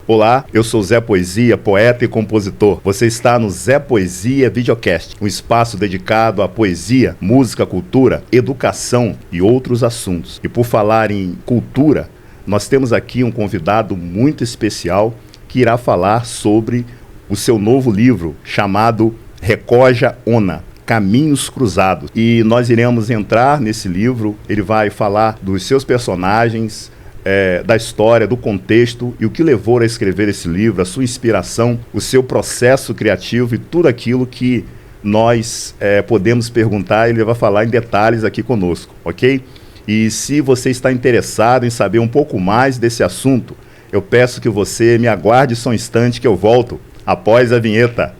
Olá, eu sou Zé Poesia, poeta e compositor. Você está no Zé Poesia Videocast, um espaço dedicado à poesia, música, cultura, educação e outros assuntos. E por falar em cultura, nós temos aqui um convidado muito especial que irá falar sobre o seu novo livro chamado Recoja Ona, Caminhos Cruzados. E nós iremos entrar nesse livro, ele vai falar dos seus personagens, da história, do contexto e o que levou a escrever esse livro, a sua inspiração, o seu processo criativo e tudo aquilo que nós podemos perguntar, ele vai falar em detalhes aqui conosco, ok? E se você está interessado em saber um pouco mais desse assunto, eu peço que você me aguarde só um instante que eu volto após a vinheta.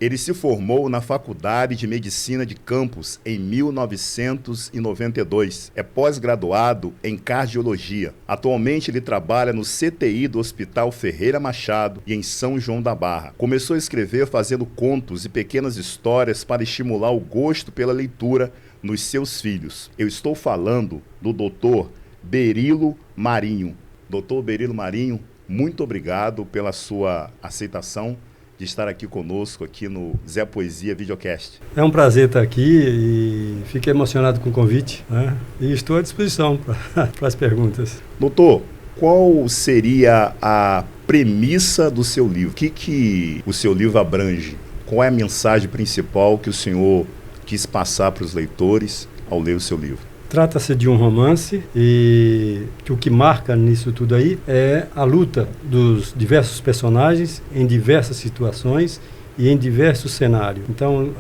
Ele se formou na Faculdade de Medicina de Campos em 1992. É pós-graduado em Cardiologia. Atualmente ele trabalha no CTI do Hospital Ferreira Machado e em São João da Barra. Começou a escrever fazendo contos e pequenas histórias para estimular o gosto pela leitura nos seus filhos. Eu estou falando do Dr. Berilo Marinho. Dr. Berilo Marinho, muito obrigado pela sua aceitação de estar aqui conosco, aqui no Zé Poesia Videocast. É um prazer estar aqui e fiquei emocionado com o convite, né? E estou à disposição para as perguntas. Doutor, qual seria a premissa do seu livro? O que o seu livro abrange? Qual é a mensagem principal que o senhor quis passar para os leitores ao ler o seu livro? Trata-se de um romance e que o que marca nisso tudo aí é a luta dos diversos personagens em diversas situações e em diversos cenários. Então,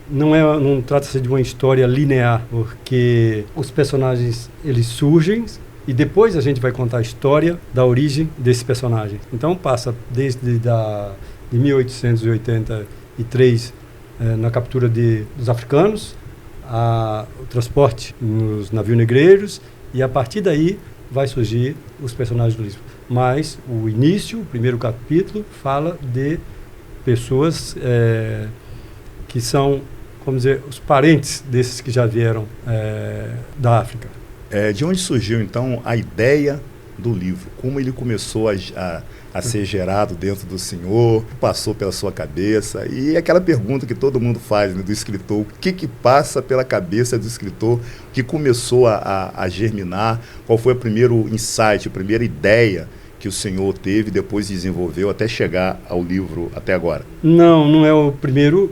não trata-se de uma história linear, porque os personagens eles surgem e depois a gente vai contar a história da origem desse personagem. Então, passa desde de 1883, na captura dos africanos, o transporte nos navios negreiros, e a partir daí vai surgir os personagens do livro. Mas o início, o primeiro capítulo, fala de pessoas que são, vamos dizer, os parentes desses que já vieram da África. De onde surgiu, então, a ideia do livro? Como ele começou a ser gerado dentro do senhor, passou pela sua cabeça? E aquela pergunta que todo mundo faz, né, do escritor: o que passa pela cabeça do escritor que começou a germinar? Qual foi o primeiro insight, a primeira ideia que o senhor teve, depois desenvolveu até chegar ao livro até agora? Não é o primeiro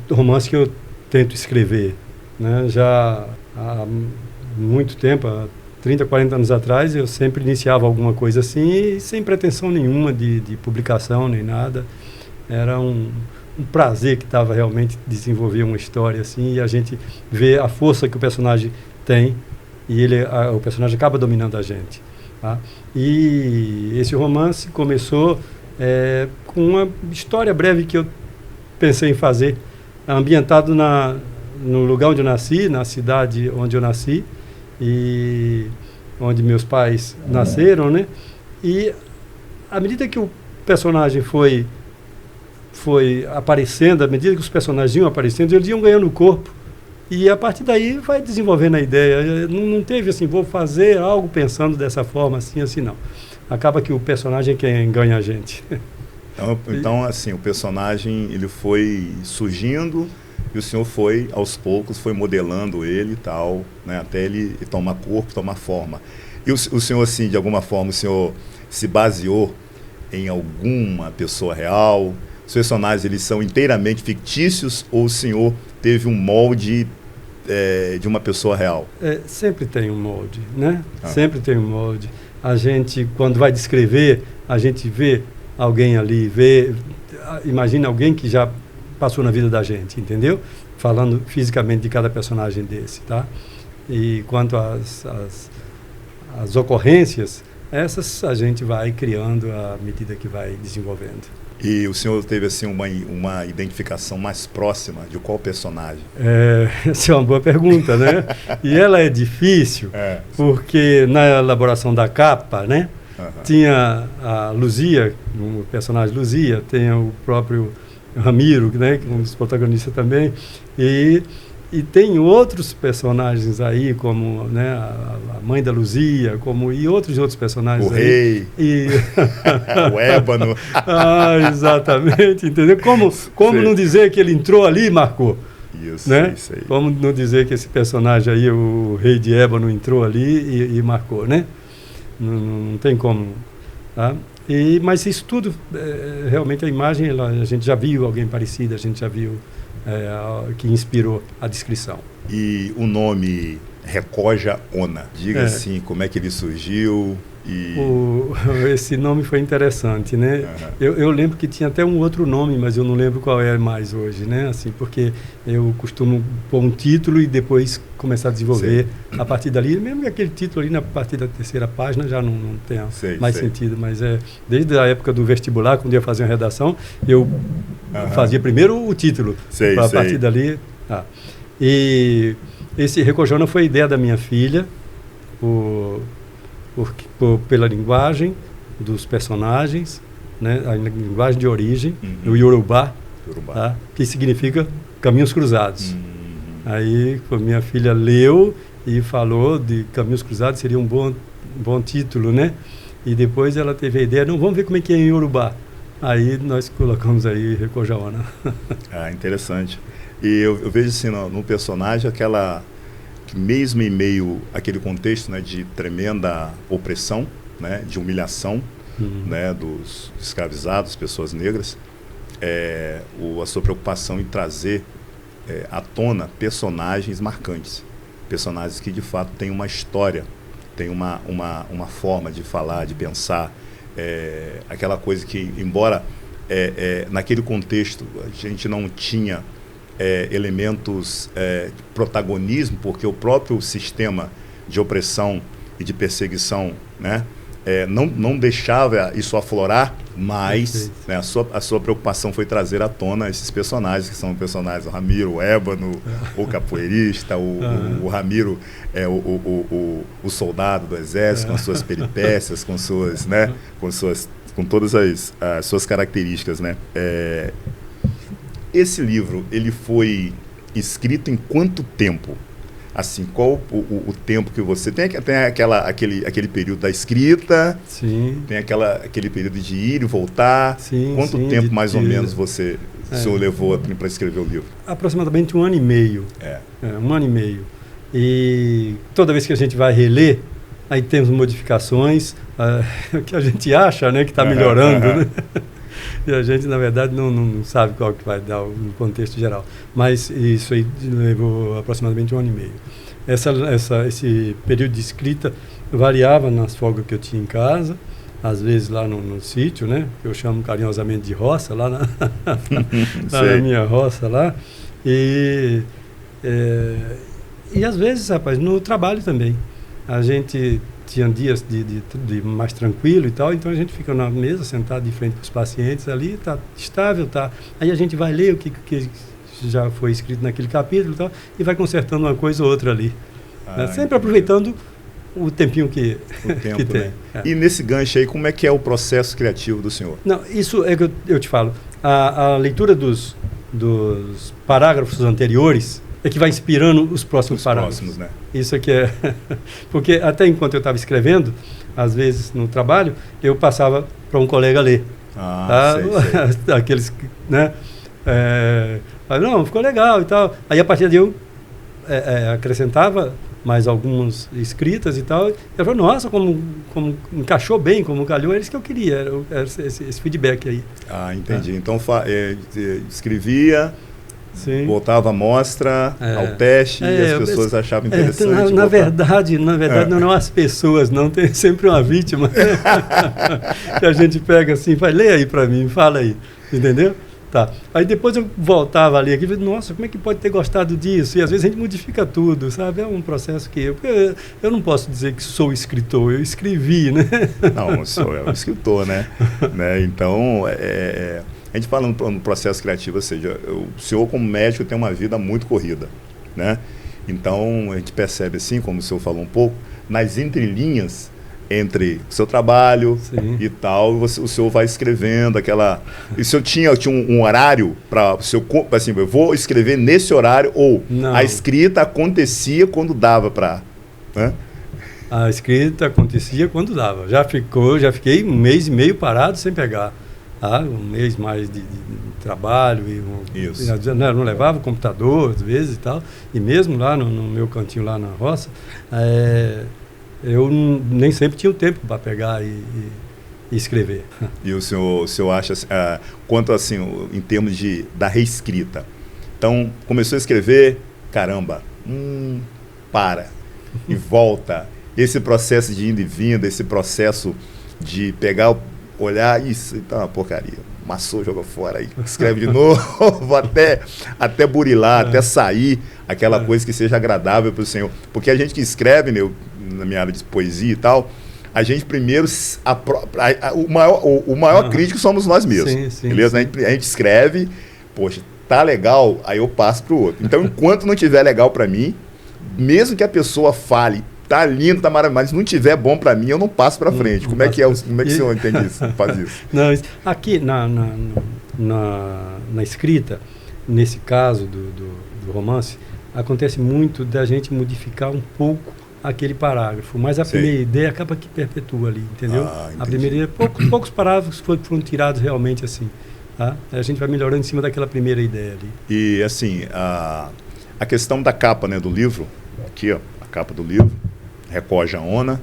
romance que eu tento escrever, né? Já há muito tempo, 30, 40 anos atrás, eu sempre iniciava alguma coisa assim, sem pretensão nenhuma de publicação nem nada. Era um prazer que estava realmente desenvolver uma história assim, e a gente vê a força que o personagem tem, e o personagem acaba dominando a gente, tá? E esse romance começou com uma história breve que eu pensei em fazer, ambientado no lugar onde eu nasci, na cidade onde eu nasci, e onde meus pais nasceram, né? E à medida que o personagem foi aparecendo, à medida que os personagens iam aparecendo, eles iam ganhando corpo, e a partir daí vai desenvolvendo a ideia. Não teve assim, vou fazer algo pensando dessa forma, assim não. Acaba que o personagem é quem ganha a gente. Então, assim, o personagem ele foi surgindo, e o senhor foi, aos poucos, foi modelando ele e tal, né, até ele tomar corpo, tomar forma. E o senhor, assim, de alguma forma, o senhor se baseou em alguma pessoa real? Os personagens, eles são inteiramente fictícios, ou o senhor teve um molde de uma pessoa real? Sempre tem um molde, né? Sempre tem um molde. A gente, quando vai descrever, a gente vê alguém ali, imagina alguém que já passou na vida da gente, entendeu? Falando fisicamente de cada personagem desse, tá? E quanto às ocorrências, essas a gente vai criando à medida que vai desenvolvendo. E o senhor teve assim uma identificação mais próxima de qual personagem? Essa é uma boa pergunta, né? E ela é difícil, porque na elaboração da capa, né? Tinha a Luzia, o personagem Luzia, tem o próprio Ramiro, né, que é um dos protagonistas também, e tem outros personagens aí, como, né, a mãe da Luzia, e outros personagens o aí. rei, E o ébano. Exatamente, entendeu? Como não dizer que ele entrou ali e marcou? Isso, né? Isso aí. Como não dizer que esse personagem aí, o rei de ébano, entrou ali e marcou, né? Não tem como, tá? Mas isso tudo, realmente a imagem, a gente já viu alguém parecido, a gente já viu que inspirou a descrição. E o nome Recoja Ona, diga assim, como é que ele surgiu? Esse nome foi interessante, né? Eu lembro que tinha até um outro nome, mas eu não lembro qual é mais hoje, né? Assim, porque eu costumo pôr um título e depois começar a desenvolver a partir dali, mesmo que aquele título ali na partir da terceira página já não tenha mais sentido, mas desde a época do vestibular, quando eu ia fazer uma redação, eu fazia primeiro o título, para a partir dali. E esse Recojona foi ideia da minha filha, pela linguagem dos personagens, né, a linguagem de origem, o Yorubá, tá, que significa caminhos cruzados. Aí minha filha leu e falou de caminhos cruzados, seria um bom título, né? E depois ela teve a ideia, vamos ver como é que é em Yorubá. Aí nós colocamos aí Recojaona. Interessante. E eu vejo assim no personagem mesmo em meio àquele contexto, né, de tremenda opressão, né, de humilhação, né, dos escravizados, pessoas negras, a sua preocupação em trazer à tona personagens marcantes, personagens que de fato têm uma história, têm uma forma de falar, de pensar, aquela coisa que, embora naquele contexto a gente não tinha elementos de protagonismo, porque o próprio sistema de opressão e de perseguição, né, não deixava isso aflorar, mas, né, a sua preocupação foi trazer à tona esses personagens, que são personagens, o Ramiro, o ébano, o capoeirista, o Ramiro, o soldado do exército, com as suas peripécias, com suas, né, com todas as suas características, né. Esse livro, ele foi escrito em quanto tempo? Assim, qual o tempo que você... Tem aquele período da escrita, sim, tem aquele período de ir e voltar. Sim, quanto tempo, mais ou menos, o senhor levou para escrever o livro? Aproximadamente 1 ano e meio. 1 ano e meio. E toda vez que a gente vai reler, aí temos modificações, que a gente acha, né, que está melhorando, né? E a gente, na verdade, não sabe qual que vai dar o contexto geral. Mas isso aí levou aproximadamente 1 ano e meio. Esse período de escrita variava nas folgas que eu tinha em casa, às vezes lá no sítio, né? Que eu chamo carinhosamente de roça, lá na minha roça lá. E às vezes, rapaz, no trabalho também. A gente tinha dias de mais tranquilo e tal, então a gente fica na mesa, sentado de frente para os pacientes ali, tá estável, tá. Aí a gente vai ler o que já foi escrito naquele capítulo e tal, e vai consertando uma coisa ou outra ali. Né? Sempre aproveitando o tempinho que tem. Né? E nesse gancho aí, como é que é o processo criativo do senhor? Não, isso é que eu te falo. A leitura dos parágrafos anteriores é que vai inspirando os próximos parágrafos. Né? Isso aqui é... Porque até enquanto eu estava escrevendo, às vezes no trabalho, eu passava para um colega ler. Sei. Aqueles, né? Não, ficou legal e tal. Aí a partir daí eu acrescentava mais algumas escritas e tal. E eu falei, nossa, como encaixou bem, como calhou, é isso que eu queria, era esse feedback aí. Entendi. Então escrevia... Sim. Voltava a amostra ao teste e as pessoas achavam interessante. Na verdade, não as pessoas, não tem sempre uma vítima que a gente pega assim, vai, lê aí para mim, fala aí, entendeu? Tá. Aí depois eu voltava ali aqui e falei, nossa, como é que pode ter gostado disso? E às vezes a gente modifica tudo, sabe? É um processo que eu não posso dizer que sou escritor, eu escrevi, né? Não, eu sou escritor, né? Então, a gente fala no processo criativo, ou seja, o senhor como médico tem uma vida muito corrida, né? Então, a gente percebe assim, como o senhor falou um pouco, nas entrelinhas, entre o seu trabalho Sim. e tal, o senhor vai escrevendo aquela... E o senhor tinha um horário para o seu... Assim, eu vou escrever nesse horário, ou Não. a escrita acontecia quando dava para... Né? A escrita acontecia quando dava. Já fiquei 1 mês e meio parado sem pegar. Tá? 1 mês mais de trabalho. Isso. Não levava o computador, às vezes, e tal. E mesmo lá no meu cantinho, lá na roça, eu nem sempre tinha o tempo para pegar e escrever. E o senhor acha, quanto assim, em termos da reescrita? Então, começou a escrever, caramba, para, e volta. Esse processo de indo e vindo, esse processo de pegar, olhar, isso tá uma porcaria. Amassou, joga fora aí, escreve de novo, até burilar, até sair aquela coisa que seja agradável para o senhor. Porque a gente que escreve, né, na minha área de poesia e tal, a gente primeiro, o maior crítico somos nós mesmos. Sim, sim, beleza? sim. A gente escreve, poxa, tá legal, aí eu passo para o outro. Então, enquanto não tiver legal para mim, mesmo que a pessoa fale, tá lindo, tá maravilhoso, mas se não tiver bom para mim, eu não passo para frente. Como é que o senhor entende isso? Faz isso? Não, aqui na escrita, nesse caso do romance, acontece muito da gente modificar um pouco aquele parágrafo, mas a primeira ideia acaba que perpetua ali, entendeu? A primeira ideia, poucos parágrafos foram tirados realmente assim, tá? A gente vai melhorando em cima daquela primeira ideia ali. E assim, a questão da capa, né, do livro, aqui ó, a capa do livro, Record Jaona.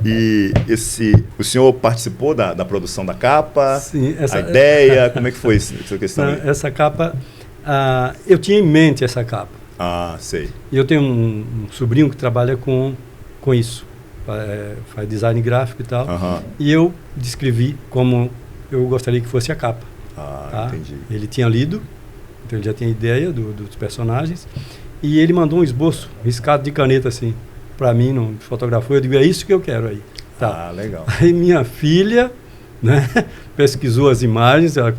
E o senhor participou da produção da capa? Sim, a ideia, como é que foi essa questão? Essa capa, eu tinha em mente essa capa. Ah, sei. E eu tenho um sobrinho que trabalha com isso, faz design gráfico e tal. E eu descrevi como eu gostaria que fosse a capa. Tá? Entendi. Ele tinha lido, então ele já tinha ideia dos personagens. E ele mandou um esboço riscado de caneta assim para mim, não fotografou. Eu digo, é isso que eu quero aí. Tá. Legal. Aí minha filha, né, pesquisou as imagens, ela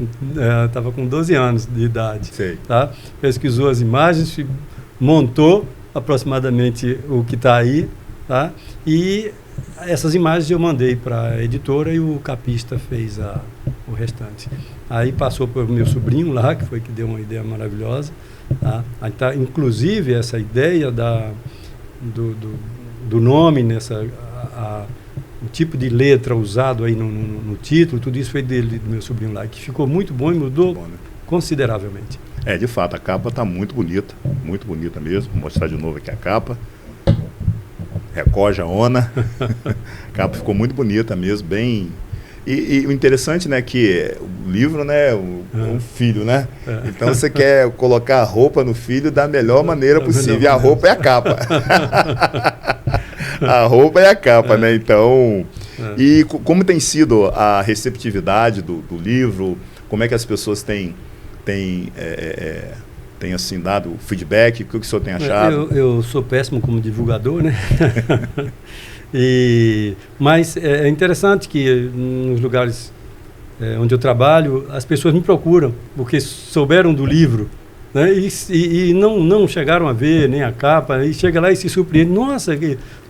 estava com 12 anos de idade. Sei. Tá? Pesquisou as imagens, montou aproximadamente o que está aí. Tá? E essas imagens eu mandei para a editora e o capista fez o restante. Aí passou para o meu sobrinho lá, que foi que deu uma ideia maravilhosa. Tá? Aí tá, inclusive, essa ideia do nome, o tipo de letra usado aí no título, tudo isso foi do meu sobrinho lá, que ficou muito bom e mudou né? consideravelmente. De fato, a capa está muito bonita mesmo. Vou mostrar de novo aqui a capa. Record Jaona. A capa ficou muito bonita mesmo, bem... E o interessante, né, que o livro, né, um filho, né? Então você quer colocar a roupa no filho da melhor maneira possível. E a roupa é a capa. A roupa é a capa, né? Então, e como tem sido a receptividade do livro? Como é que as pessoas têm assim dado feedback? O que o senhor tem achado? Eu sou péssimo como divulgador, né? Mas é interessante que nos lugares onde eu trabalho, as pessoas me procuram, porque souberam do livro, né? E não chegaram a ver nem a capa, e chega lá e se surpreende. Nossa,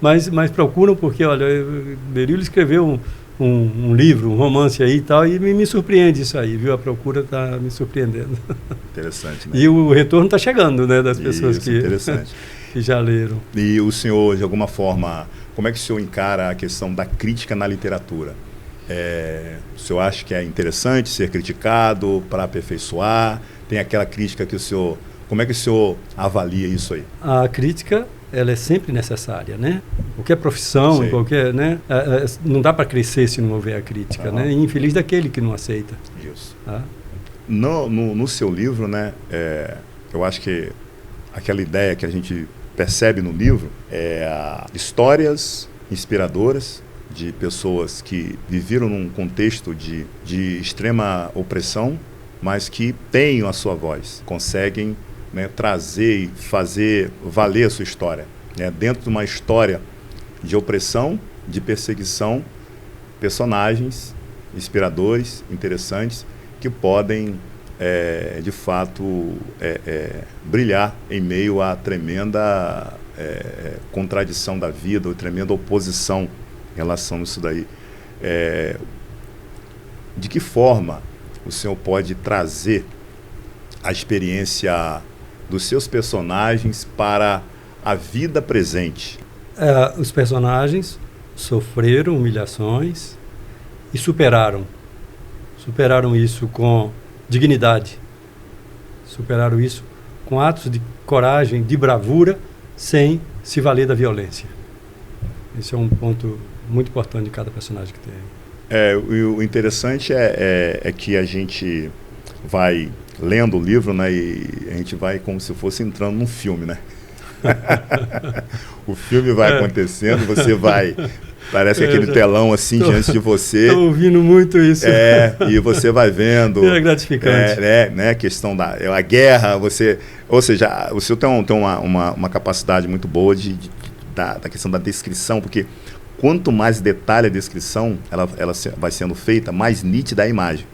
mas procuram porque, olha, Berílio escreveu um livro, um romance aí e tal, e me surpreende isso aí, viu? A procura está me surpreendendo. Interessante, né? E o retorno está chegando, né, das pessoas interessante. que já leram. E o senhor, de alguma forma, como é que o senhor encara a questão da crítica na literatura? O senhor acha que é interessante ser criticado para aperfeiçoar? Tem aquela crítica que o senhor... Como é que o senhor avalia isso aí? A crítica, ela é sempre necessária, né? Qualquer profissão, né? Não dá para crescer se não houver a crítica, né? E infeliz daquele que não aceita. Isso. Tá? No seu livro, né? Eu acho que aquela ideia que a gente percebe no livro histórias inspiradoras de pessoas que viveram num contexto de extrema opressão, mas que têm a sua voz, conseguem, né, trazer e fazer valer a sua história, né? Dentro de uma história de opressão, de perseguição, personagens inspiradores, interessantes, que podem, de fato, brilhar em meio à tremenda contradição da vida, ou tremenda oposição em relação a isso daí. De que forma o senhor pode trazer a experiência dos seus personagens para a vida presente? Os personagens sofreram humilhações e superaram isso com dignidade, superaram isso com atos de coragem, de bravura, sem se valer da violência. Esse é um ponto muito importante de cada personagem que tem. O interessante é que a gente vai lendo o livro, né, e a gente vai como se fosse entrando num filme, né? O filme vai acontecendo, você vai... Parece aquele telão assim diante de você. Estou ouvindo muito isso. E você vai vendo. É gratificante. Né, questão da guerra, ou seja, o senhor tem uma capacidade muito boa da questão da descrição, porque quanto mais detalhe a descrição, ela vai sendo feita, mais nítida a imagem.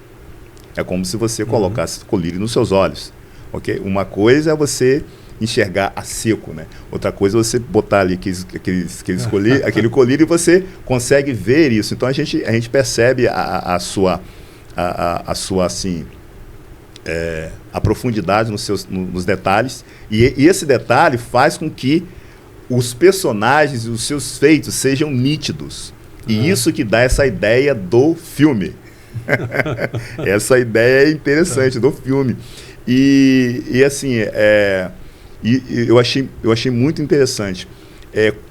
É como se você colocasse colírio nos seus olhos. Okay? Uma coisa é você enxergar a seco, né? Outra coisa é você botar ali aquele colírio e você consegue ver isso. Então a gente percebe a sua assim, a profundidade nos detalhes, e esse detalhe faz com que os personagens e os seus feitos sejam nítidos. E isso que dá essa ideia do filme. Essa ideia é interessante do filme. E assim, eu achei muito interessante.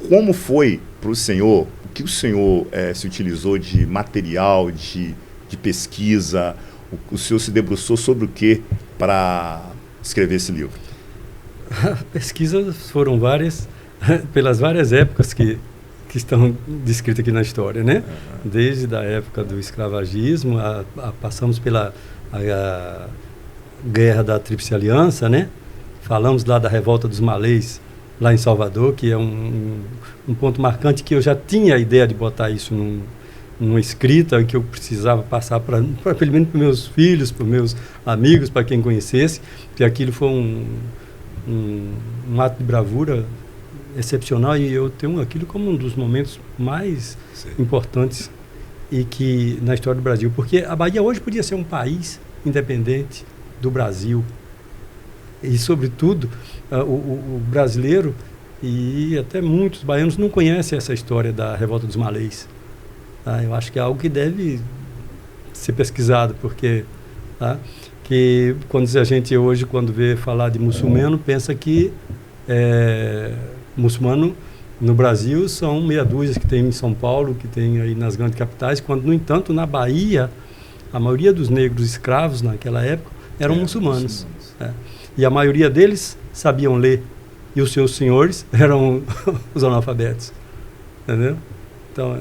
Como foi para o senhor, o que o senhor se utilizou de material, de pesquisa, o senhor se debruçou sobre o que para escrever esse livro? Pesquisas foram várias, pelas várias épocas que estão descritas aqui na história, né? Desde a época do escravagismo, passamos pela Guerra da Tríplice Aliança, né? Falamos lá da Revolta dos Malês, lá em Salvador, que é um ponto marcante, que eu já tinha a ideia de botar isso numa escrita, que eu precisava passar pelo menos para meus filhos, para meus amigos, para quem conhecesse, que aquilo foi um ato de bravura excepcional, e eu tenho aquilo como um dos momentos mais importantes na história do Brasil, porque a Bahia hoje podia ser um país independente do Brasil. E, sobretudo, o brasileiro e até muitos baianos não conhecem essa história da Revolta dos Malês. Tá? Eu acho que é algo que deve ser pesquisado, porque que quando a gente hoje, quando vê falar de muçulmano, pensa que muçulmano no Brasil são meia dúzia que tem em São Paulo, que tem aí nas grandes capitais, quando, no entanto, na Bahia, a maioria dos negros escravos naquela época eram muçulmanos. E a maioria deles sabiam ler, e os seus senhores eram os analfabetos, entendeu? Então,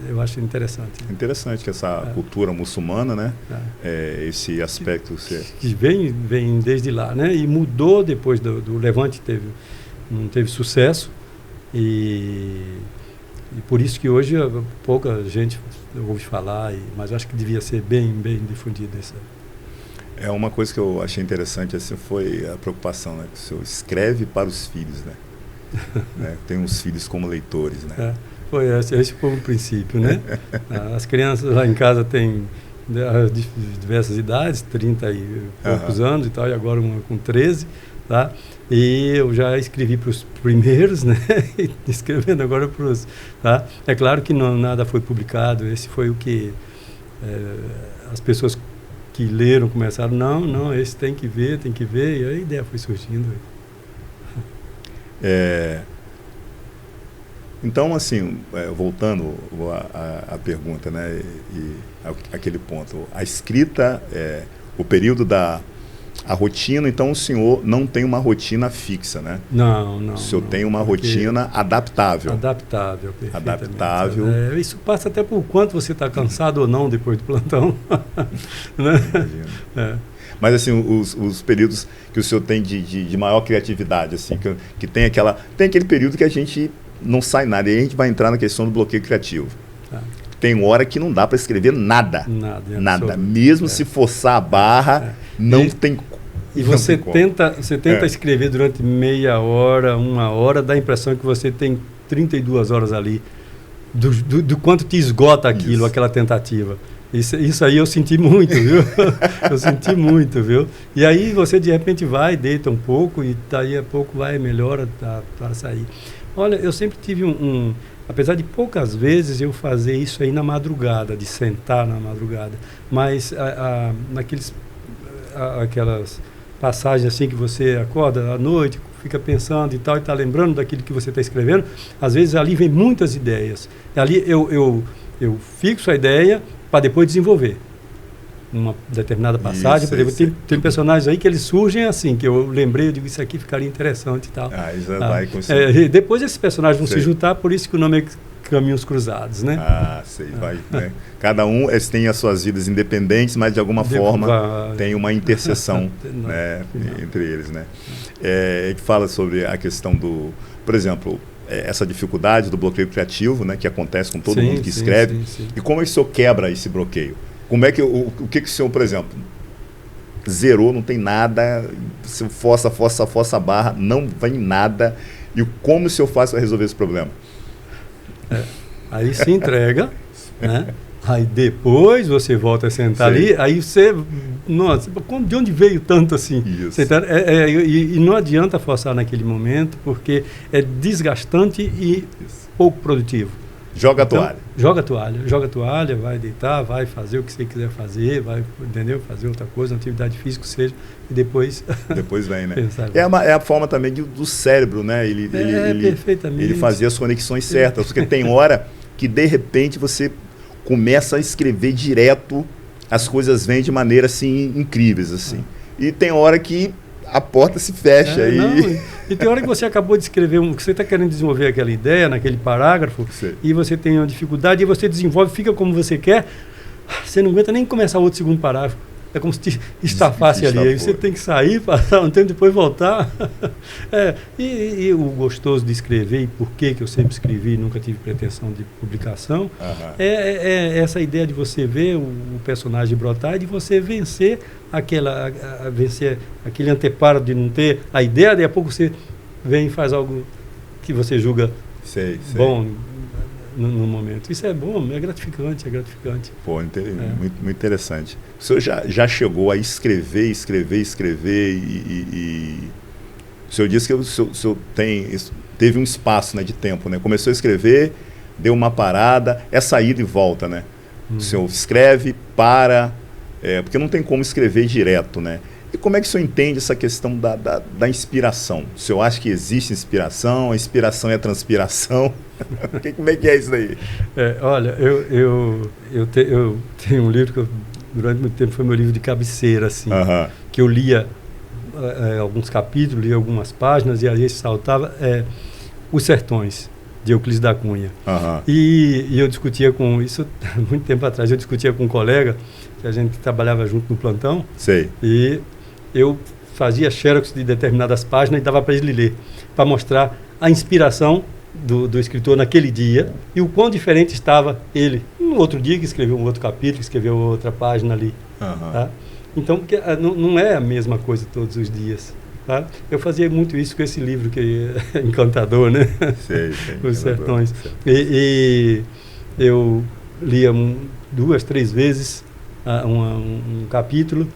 eu acho interessante. Interessante que essa cultura muçulmana, né? Esse aspecto... Que vem desde lá, né? E mudou depois do Levante, não teve sucesso, e por isso que hoje pouca gente ouve falar, mas eu acho que devia ser bem difundida essa. Uma coisa que eu achei interessante assim, foi a preocupação, né? Que o senhor escreve para os filhos, né? Tem uns filhos como leitores, né? Esse foi o princípio, né? As crianças lá em casa têm diversas idades, 30 e poucos anos e tal, e agora uma com 13, tá? E eu já escrevi para os primeiros, né? E escrevendo agora para os... Tá? É claro que nada foi publicado, esse foi o que as pessoas que leram começaram, não, esse tem que ver, e a ideia foi surgindo. Então, assim, voltando à pergunta, né, e aquele ponto, a escrita, o período a rotina, então o senhor não tem uma rotina fixa, né? Não. O senhor tem uma rotina adaptável. Adaptável, perfeitamente. Adaptável. Isso passa até por quanto você está cansado ou não depois do plantão. Né? Mas, assim, os períodos que o senhor tem de maior criatividade, assim, que tem aquele período que a gente não sai nada, e aí a gente vai entrar na questão do bloqueio criativo. Tem hora que não dá para escrever nada. Mesmo se forçar a barra, não tem E você tenta escrever durante meia hora, 1 hora, dá a impressão que você tem 32 horas ali, do quanto te esgota aquilo, aquela tentativa. Isso aí eu senti muito, viu? Eu senti muito, viu? E aí você de repente vai, deita um pouco e daí a pouco vai, melhora para sair. Olha, eu sempre tive apesar de poucas vezes eu fazer isso aí na madrugada, de sentar na madrugada, mas aquelas passagens assim que você acorda à noite, fica pensando e tal, e está lembrando daquilo que você está escrevendo, às vezes ali vem muitas ideias. Ali eu fixo a ideia para depois desenvolver uma determinada passagem. Por exemplo, tem personagens aí que eles surgem assim, que eu lembrei, eu digo, isso aqui ficaria interessante e tal. Vai conseguir. Depois esses personagens vão se juntar, por isso que o nome é Caminhos Cruzados, né? Vai, né? Cada um tem as suas vidas independentes, mas de alguma forma tem uma interseção né, entre eles, né? Ele fala sobre a questão por exemplo, essa dificuldade do bloqueio criativo, né, que acontece com todo mundo que escreve. Sim. E como é que o senhor quebra esse bloqueio? Como é que o que o senhor, por exemplo, zerou, não tem nada, se força a barra, não vem nada, e como o senhor faz para resolver esse problema? Aí se entrega, né? Aí depois você volta a sentar ali, aí você, nossa, de onde veio tanto assim? Isso. E não adianta forçar naquele momento, porque é desgastante e pouco produtivo. Joga a toalha. Joga a toalha, vai deitar, vai fazer o que você quiser fazer, vai, entendeu? Fazer outra coisa, uma atividade física, que seja, e depois... Depois vem, né? É a forma também do cérebro, né? Ele fazia as conexões certas, porque tem hora que, de repente, você começa a escrever direto, as coisas vêm de maneira, assim, incríveis, assim. E tem hora que a porta se fecha. E tem hora que você acabou de escrever, que você está querendo desenvolver aquela ideia, naquele parágrafo, e você tem uma dificuldade, e você desenvolve, fica como você quer, você não aguenta nem começar outro segundo parágrafo. É como se te estafasse ali. Aí você tem que sair, passar um tempo, depois voltar. E o gostoso de escrever, e por que eu sempre escrevi e nunca tive pretensão de publicação, é essa ideia de você ver o personagem brotar e de você vencer vencer aquele anteparo de não ter a ideia, daí a pouco você vem e faz algo que você julga bom no momento. Isso é bom, é gratificante. Pô, muito interessante. O senhor já chegou a escrever e o senhor disse que o senhor teve um espaço, né, de tempo, né? Começou a escrever, deu uma parada, é saída e volta, né? O senhor escreve, para, porque não tem como escrever direto, né? E como é que o senhor entende essa questão da inspiração? O senhor acha que existe inspiração? A inspiração é a transpiração? Como é que é isso daí? Olha, eu tenho um livro que durante muito tempo foi meu livro de cabeceira, assim, que eu lia alguns capítulos, lia algumas páginas e aí saltava Os Sertões, de Euclides da Cunha. E eu discutia com isso, muito tempo atrás, eu discutia com um colega, que a gente trabalhava junto no plantão, e eu fazia xerox de determinadas páginas e dava para ele ler, para mostrar a inspiração do escritor naquele dia e o quão diferente estava ele no outro dia, que escreveu um outro capítulo, que escreveu outra página ali. Tá? Então, não é a mesma coisa todos os dias. Tá? Eu fazia muito isso com esse livro que é encantador, né? Os Sertões. E eu lia 2, 3 vezes um capítulo,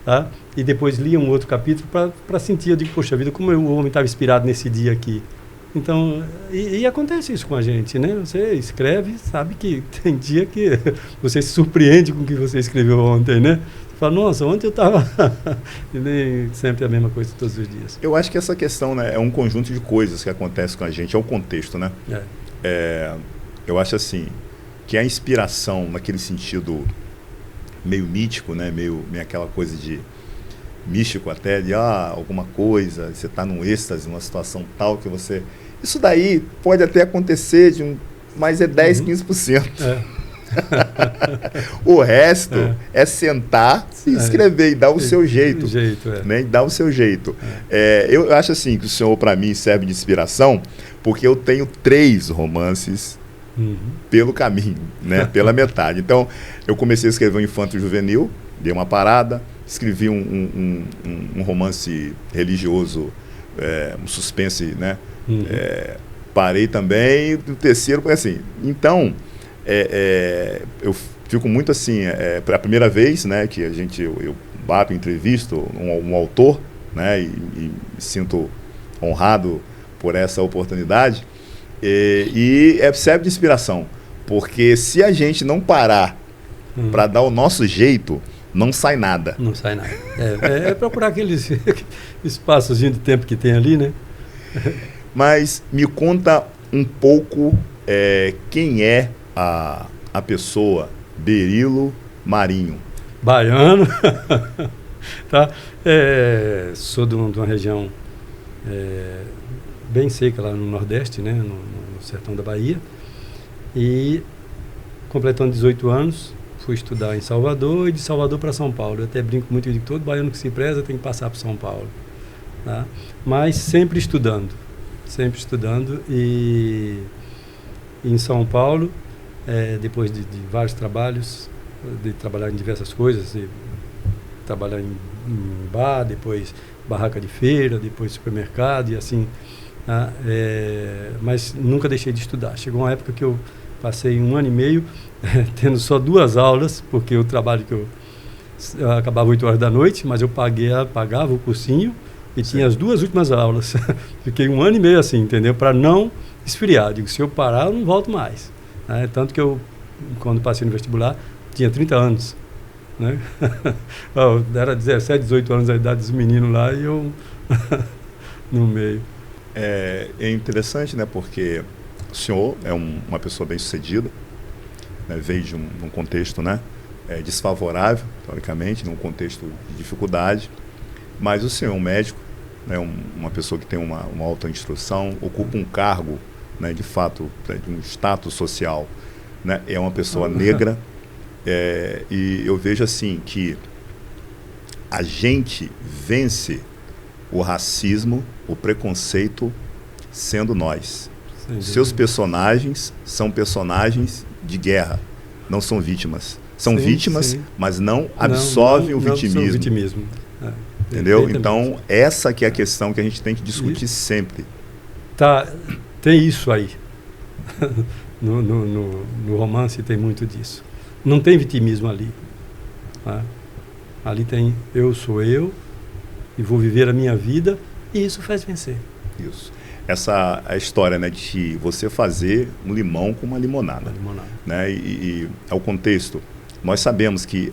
tá? E depois lia um outro capítulo para sentir, eu digo, poxa vida, como o homem estava inspirado nesse dia aqui. Então, e acontece isso com a gente, né? Você escreve, sabe que tem dia que você se surpreende com o que você escreveu ontem, né? Você fala, nossa, ontem eu estava... E nem sempre é a mesma coisa todos os dias. Eu acho que essa questão, né, é um conjunto de coisas que acontece com a gente, é o contexto, né? Eu acho assim, que a inspiração, naquele sentido meio mítico, né? Meio aquela coisa de... místico até, de alguma coisa, você está num êxtase, numa situação tal que você... Isso daí pode até acontecer, mas é 10, 15%. O resto é sentar e escrever e dar o seu jeito. Né? E dar o seu jeito. Eu acho assim que o senhor, para mim, serve de inspiração, porque eu tenho 3 romances pelo caminho, né? Pela metade. Então, eu comecei a escrever o Infanto Juvenil, dei uma parada, escrevi um romance religioso, um suspense, né? Parei também, o terceiro foi assim. Então, eu fico muito assim, a primeira vez, né, que eu bato, entrevisto um autor, né, e me sinto honrado por essa oportunidade, e serve de inspiração, porque se a gente não parar para dar o nosso jeito, não sai nada. Não sai nada. É procurar aqueles espaçozinho de tempo que tem ali, né? Mas me conta um pouco quem é a pessoa Berilo Marinho. Baiano. Tá? Sou de uma região bem seca lá no Nordeste, né? No sertão da Bahia. E completando 18 anos, fui estudar em Salvador e de Salvador para São Paulo. Eu até brinco muito, eu digo, todo baiano que se preza tem que passar para São Paulo. Tá? Mas sempre estudando. E em São Paulo, depois de vários trabalhos, de trabalhar em diversas coisas, de trabalhar em bar, depois barraca de feira, depois supermercado e assim, tá? Mas nunca deixei de estudar. Chegou uma época que eu passei 1 ano e meio tendo só 2 aulas, porque o trabalho que eu acabava 8 horas da noite, mas eu pagava o cursinho e tinha as 2 últimas aulas. Fiquei 1 ano e meio assim, entendeu? Para não esfriar. Digo, se eu parar, eu não volto mais. Tanto que eu, quando passei no vestibular, tinha 30 anos. Né? Era 17, 18 anos a idade dos meninos lá e eu no meio. É interessante, né? Porque o senhor é uma pessoa bem-sucedida, né? Veio de um contexto, né? Desfavorável, teoricamente, num contexto de dificuldade. Mas o senhor é um médico, né, uma pessoa que tem uma alta instrução, ocupa um cargo, né, de fato, de um status social, né, é uma pessoa negra, e eu vejo assim que a gente vence o racismo, o preconceito, sendo nós. Seus personagens são personagens de guerra, não são vítimas. São vítimas, mas não absorvem o vitimismo. Entendeu? Então, essa que é a questão que a gente tem que discutir sempre. Tem isso aí. No romance tem muito disso. Não tem vitimismo ali. Tá? Ali tem eu sou eu e vou viver a minha vida e isso faz vencer. Isso. Essa é a história, né, de você fazer um limão com uma limonada. Né? E ao contexto, nós sabemos que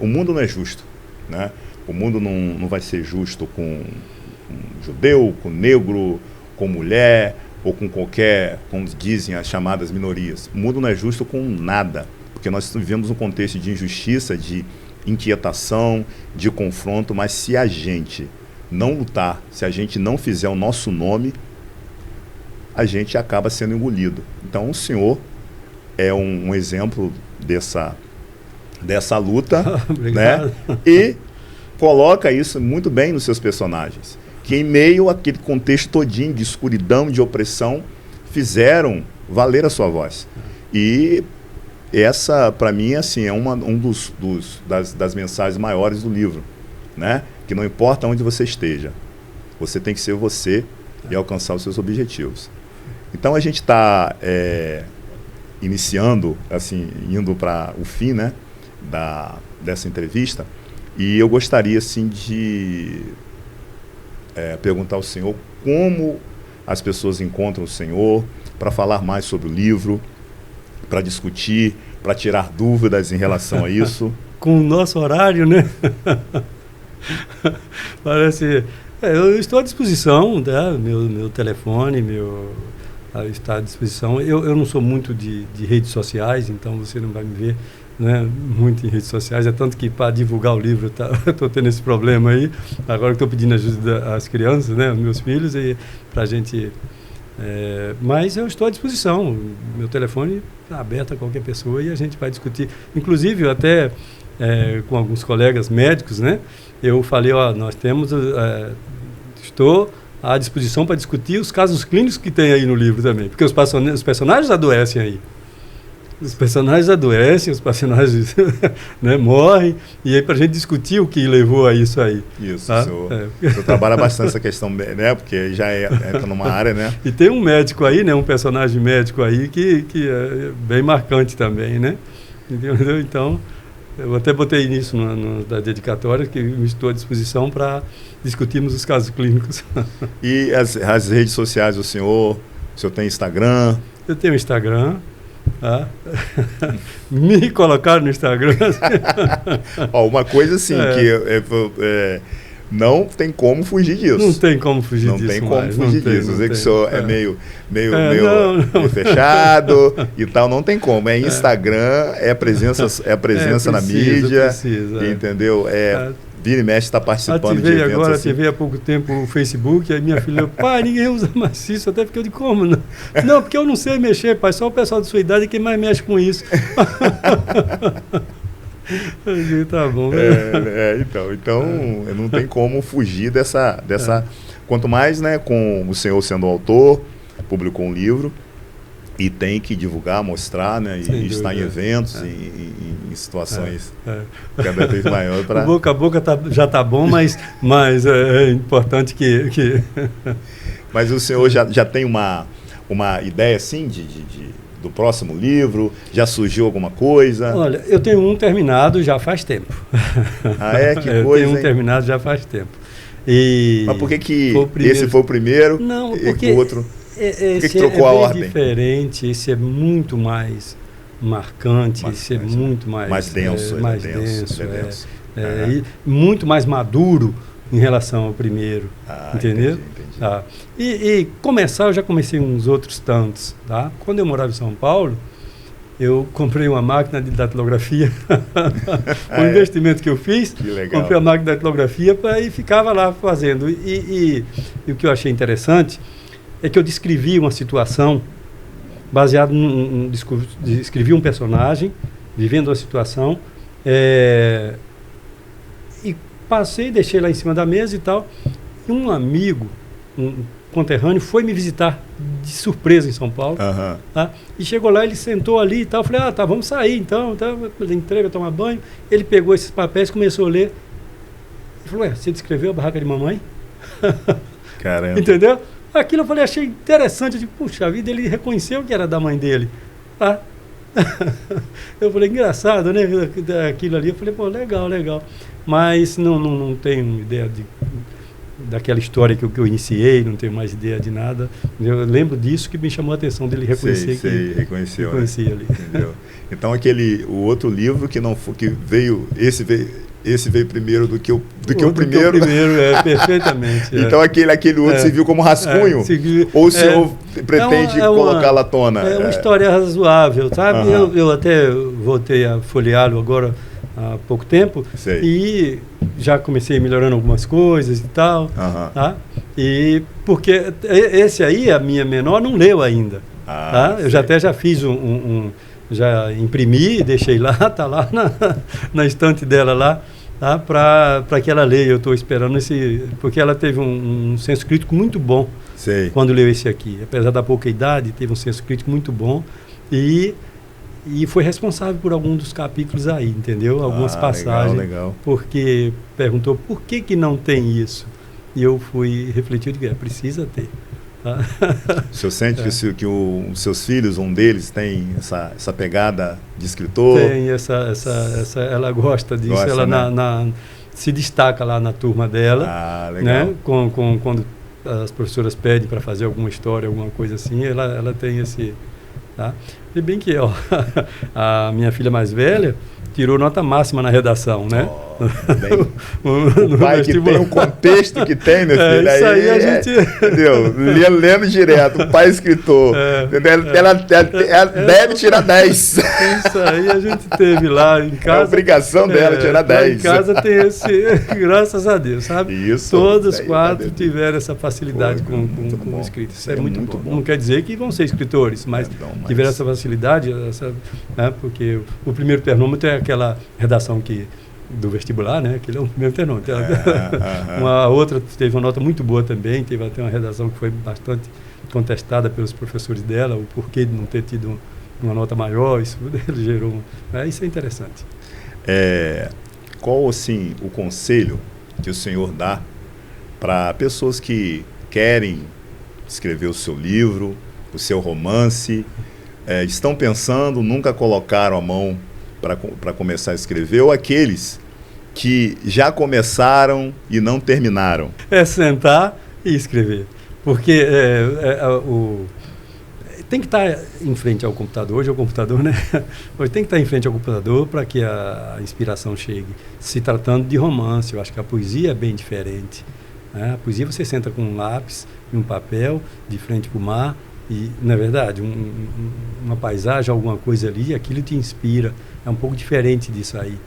o mundo não é justo, né? O mundo não vai ser justo com um judeu, com negro, com mulher ou com qualquer, como dizem as chamadas minorias. O mundo não é justo com nada, porque nós vivemos um contexto de injustiça, de inquietação, de confronto, mas se a gente não lutar, se a gente não fizer o nosso nome, a gente acaba sendo engolido. Então o senhor é um exemplo dessa luta, né? E coloca isso muito bem nos seus personagens, que em meio àquele contexto todinho de escuridão, de opressão, fizeram valer a sua voz. E essa, para mim, assim, é das mensagens maiores do livro, né? Que não importa onde você esteja, você tem que ser você e alcançar os seus objetivos. Então a gente está iniciando, assim, indo para o fim, né, dessa entrevista. E eu gostaria, assim, de perguntar ao senhor como as pessoas encontram o senhor para falar mais sobre o livro, para discutir, para tirar dúvidas em relação a isso. Com o nosso horário, né? Parece... eu estou à disposição, tá? Meu telefone, está à disposição. Eu não sou muito de redes sociais, então você não vai me ver, né, muito em redes sociais, é tanto que para divulgar o livro eu estou tendo esse problema aí, agora que estou pedindo ajuda às crianças, né, aos meus filhos, e para a gente... mas eu estou à disposição, meu telefone está aberto a qualquer pessoa e a gente vai discutir, inclusive até com alguns colegas médicos, né, eu falei, nós temos, estou à disposição para discutir os casos clínicos que tem aí no livro também, porque os personagens adoecem aí. os personagens adoecem, os personagens né, morrem, e aí para a gente discutir o que levou a isso aí. Isso, tá? O senhor trabalha bastante essa questão, né? Porque já entra numa área, né? E tem um médico aí, né? Um personagem médico aí que é bem marcante também, né? Entendeu? Então, eu até botei nisso na dedicatória, que eu estou à disposição para discutirmos os casos clínicos. E as redes sociais do senhor? O senhor tem Instagram? Eu tenho Instagram. Tá? Me colocaram no Instagram. Ó, uma coisa assim, que não tem como fugir disso. Não tem como fugir disso. Não tem como fugir disso. Eu sei que o senhor é meio não. fechado e tal, não tem como. É Instagram, é a presença na mídia, precisa, entendeu? Vira e mexe, está participando de eventos agora, assim. ativei há pouco tempo o Facebook, aí minha filha, pai, ninguém usa mais isso, até porque eu digo, como não? Não, porque eu não sei mexer, pai, só o pessoal da sua idade é quem mais mexe com isso. Eu digo, tá bom. Então não tem como fugir dessa quanto mais, né, com o senhor sendo autor, publicou um livro, e tem que divulgar, mostrar, né? E estar em eventos, em situações cada vez maiores. O boca a boca já está bom, mas é importante que... Mas o senhor já tem uma ideia, assim, do próximo livro? Já surgiu alguma coisa? Olha, eu tenho um terminado já faz tempo. Ah, é? Que coisa, eu tenho um terminado já faz tempo. Mas por que esse foi o primeiro? Não, porque... o outro... Esse que trocou a ordem? Diferente, esse é muito mais marcante, esse é muito mais denso, denso. E muito mais maduro em relação ao primeiro, entendeu? Entendi. E começar, eu já comecei uns outros tantos, tá? Quando eu morava em São Paulo, eu comprei uma máquina de datilografia, o investimento que eu fiz, comprei a máquina de datilografia e ficava lá fazendo. E o que eu achei interessante é que eu descrevi uma situação baseado descrevi um personagem vivendo uma situação e passei, deixei lá em cima da mesa e tal, e um amigo, um conterrâneo, foi me visitar de surpresa em São Paulo, tá? E chegou lá, ele sentou ali e tal, eu falei, tá, vamos sair então, ele entrega, tomar banho, ele pegou esses papéis, começou a ler, ele falou, você descreveu a barraca de mamãe? Caramba. Entendeu? Aquilo eu falei, achei interessante, eu digo, puxa vida, ele reconheceu que era da mãe dele, tá? Eu falei, engraçado, né? Aquilo ali, eu falei, pô, legal, mas não tenho ideia daquela história que eu iniciei, não tenho mais ideia de nada. Eu lembro disso que me chamou a atenção dele reconhecer que reconheceu, reconhecia, né? Ali. Entendeu? Então o outro livro que veio primeiro do que o primeiro. Perfeitamente. Então aquele outro se viu como rascunho? Ou o senhor pretende colocá-la à tona? É uma história razoável, sabe? Eu até voltei a folheá-lo agora há pouco tempo. Sei. E já comecei melhorando algumas coisas e tal. Tá? E porque esse aí, a minha menor, não leu ainda. Tá? Eu já fiz já imprimi, deixei lá, está lá na estante dela lá, tá? Para que ela leia. Eu estou esperando porque ela teve um senso crítico muito bom. Sei. Quando leu esse aqui. Apesar da pouca idade, teve um senso crítico muito bom e foi responsável por algum dos capítulos aí, entendeu? Algumas passagens. Legal. Porque perguntou por que não tem isso. E eu fui refletir, precisa ter. O senhor sente que os seus filhos, um deles, tem essa pegada de escritor? Tem, ela gosta disso, ela se destaca lá na turma dela. Legal. Né? Quando as professoras pedem para fazer alguma história, alguma coisa assim, ela tem esse... Tá? E bem que a minha filha mais velha tirou nota máxima na redação, né? O pai que tem o contexto que tem, meu filho, isso aí a gente... Entendeu? Lendo direto, o pai escritor. Ela deve tirar 10. Isso aí a gente teve lá em casa. É a obrigação dela tirar 10. Em casa tem graças a Deus, sabe? Isso. Todos 4 tiveram essa facilidade com escrita. Isso é muito bom. Não quer dizer que vão ser escritores, mas tiveram essa facilidade, porque o primeiro termômetro é aquela redação do vestibular, né? Aquele é o primeiro termômetro. Uma outra teve uma nota muito boa também, teve até uma redação que foi bastante contestada pelos professores dela, o porquê de não ter tido uma nota maior, isso ele gerou. Isso é interessante. Qual, assim, o conselho que o senhor dá para pessoas que querem escrever o seu livro, o seu romance, estão pensando, nunca colocaram a mão para começar a escrever, ou aqueles que já começaram e não terminaram? É sentar e escrever. Porque tem que estar em frente ao computador. Hoje é o computador, né? Hoje tem que estar em frente ao computador para que a inspiração chegue. Se tratando de romance, eu acho que a poesia é bem diferente, né? A poesia você senta com um lápis e um papel de frente para o mar e, na verdade, uma paisagem, alguma coisa ali, aquilo te inspira. É um pouco diferente disso aí.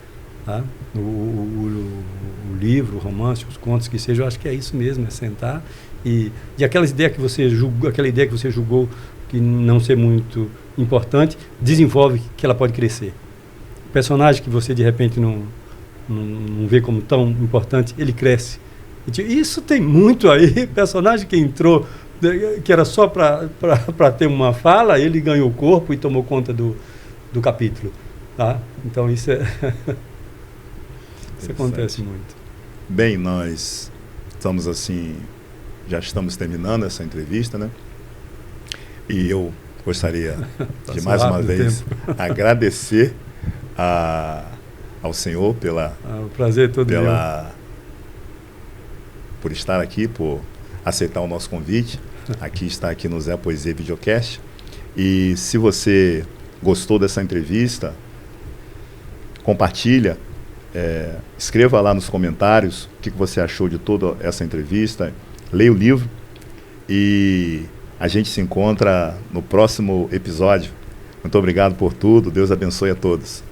Tá? O livro, o romance, os contos que seja, eu acho que é isso mesmo, é sentar e aquela ideia que você julgou que não ser muito importante, desenvolve que ela pode crescer. O personagem que você de repente não vê como tão importante, ele cresce. Isso tem muito aí, personagem que entrou, que era só para ter uma fala, ele ganhou o corpo e tomou conta do capítulo. Tá? Então isso é... Isso acontece muito. Bem, nós estamos assim, já estamos terminando essa entrevista, né? E eu gostaria de mais uma vez agradecer ao senhor o prazer todo por estar aqui, por aceitar o nosso convite. Aqui está aqui no Zé Poesia Videocast. E se você gostou dessa entrevista, compartilha. Escreva lá nos comentários o que você achou de toda essa entrevista, leia o livro e a gente se encontra no próximo episódio. Muito obrigado por tudo, Deus abençoe a todos.